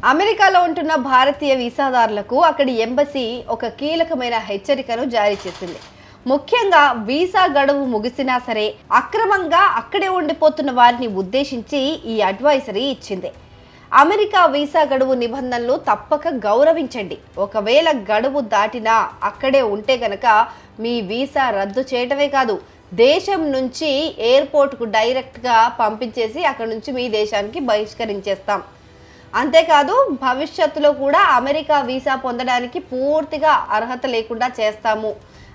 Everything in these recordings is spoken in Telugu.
అమెరికాలో ఉంటున్న భారతీయ వీసాదారులకు అక్కడి ఎంబసీ ఒక కీలకమైన హెచ్చరికను జారీ చేసింది. ముఖ్యంగా వీసా గడువు ముగిసినా సరే అక్రమంగా అక్కడే ఉండిపోతున్న వారిని ఉద్దేశించి ఈ అడ్వైజరీ ఇచ్చింది. అమెరికా వీసా గడువు నిబంధనలు తప్పక గౌరవించండి. ఒకవేళ గడువు దాటినా అక్కడే ఉంటే గనక మీ వీసా రద్దు చేయటమే కాదు, దేశం నుంచి ఎయిర్పోర్ట్కు డైరెక్ట్గా పంపించేసి అక్కడ నుంచి మీ దేశానికి బహిష్కరించేస్తాం. అంతేకాదు భవిష్యత్తులో కూడా అమెరికా వీసా పొందడానికి పూర్తిగా అర్హత లేకుండా చేస్తాము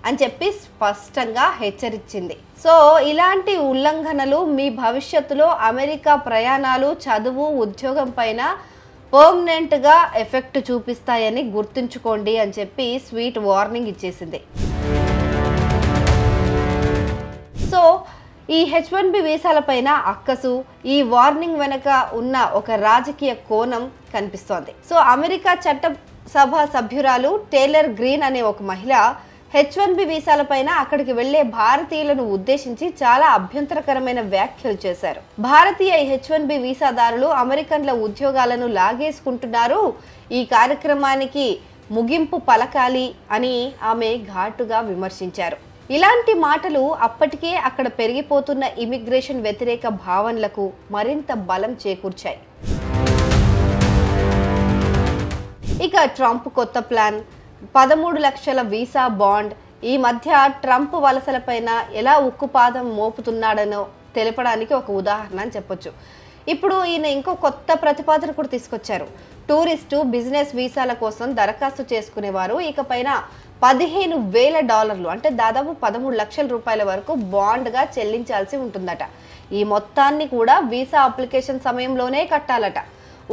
అని చెప్పి స్పష్టంగా హెచ్చరించింది. సో ఇలాంటి ఉల్లంఘనలు మీ భవిష్యత్తులో అమెరికా ప్రయాణాలు, చదువు, ఉద్యోగం పైన పర్మనెంట్గా ఎఫెక్ట్ చూపిస్తాయని గుర్తుంచుకోండి అని చెప్పి స్వీట్ వార్నింగ్ ఇచ్చేసింది. సో ఈ H1B వీసాలపైన అక్కసు, ఈ వార్నింగ్ వెనక ఉన్న ఒక రాజకీయ కోణం కనిపిస్తోంది. సో అమెరికా చట్టసభ సభ్యురాలు టేలర్ గ్రీన్ అనే ఒక మహిళ H1B వీసాలపైన అక్కడికి వెళ్లే భారతీయులను ఉద్దేశించి చాలా అభ్యంతరకరమైన వ్యాఖ్యలు చేశారు. భారతీయ H1B వీసాదారులు అమెరికన్ల ఉద్యోగాలను లాగేసుకుంటున్నారు, ఈ కార్యక్రమానికి ముగింపు పలకాలి అని ఆమె ఘాటుగా విమర్శించారు. ఇలాంటి మాటలు అప్పటికే అక్కడ పెరిగిపోతున్న ఇమిగ్రేషన్ వ్యతిరేక భావనలకు మరింత బలం చేకూర్చాయి. ఇక ట్రంప్ కొత్త ప్లాన్ 13 లక్షల వీసా బాండ్. ఈ మధ్య ట్రంప్ వలసలపైన ఎలా ఉక్కుపాదం మోపుతున్నాడనో తెలపడానికి ఒక ఉదాహరణ అని చెప్పొచ్చు. ఇప్పుడు ఈయన ఇంకో కొత్త ప్రతిపాదన కూడా తీసుకొచ్చారు. టూరిస్టు, బిజినెస్ వీసాల కోసం దరఖాస్తు చేసుకునేవారు ఇకపైన $15,000 అంటే దాదాపు 13 లక్షల రూపాయల వరకు బాండ్గా చెల్లించాల్సి ఉంటుందట. ఈ మొత్తాన్ని కూడా వీసా అప్లికేషన్ సమయంలోనే కట్టాలట.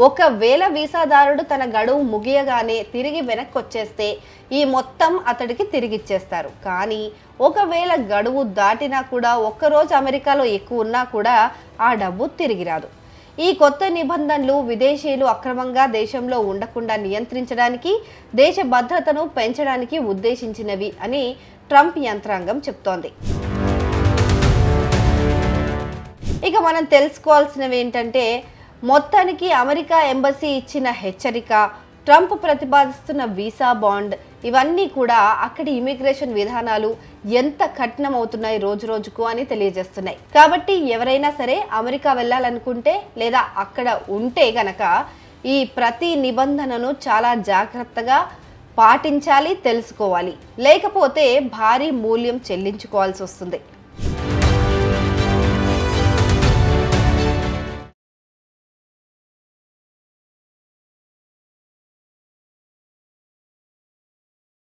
ఒకవేళ వీసాదారుడు తన గడువు ముగియగానే తిరిగి వెనక్కి వచ్చేస్తే ఈ మొత్తం అతడికి తిరిగిచ్చేస్తారు. కానీ ఒకవేళ గడువు దాటినా కూడా ఒక్కరోజు అమెరికాలో ఎక్కువ ఉన్నా కూడా ఆ డబ్బు తిరిగి రాదు. ఈ కొత్త నిబంధనలు విదేశీయులు అక్రమంగా దేశంలో ఉండకుండా నియంత్రించడానికి, దేశ భద్రతను పెంచడానికి ఉద్దేశించినవి అని ట్రంప్ యంత్రాంగం చెప్తోంది. ఇక మనం తెలుసుకోవాల్సినవి ఏంటంటే, మొత్తానికి అమెరికా ఎంబసీ ఇచ్చిన హెచ్చరిక, ట్రంప్ ప్రతిపాదిస్తున్న వీసా బాండ్, ఇవన్నీ కూడా అక్కడి ఇమిగ్రేషన్ విధానాలు ఎంత కఠినమవుతున్నాయి రోజు రోజుకు అని తెలియజేస్తున్నాయి. కాబట్టి ఎవరైనా సరే అమెరికా వెళ్ళాలనుకుంటే లేదా అక్కడ ఉంటే గనక ఈ ప్రతి నిబంధనను చాలా జాగ్రత్తగా పాటించాలి, తెలుసుకోవాలి. లేకపోతే భారీ మూల్యం చెల్లించుకోవాల్సి వస్తుంది.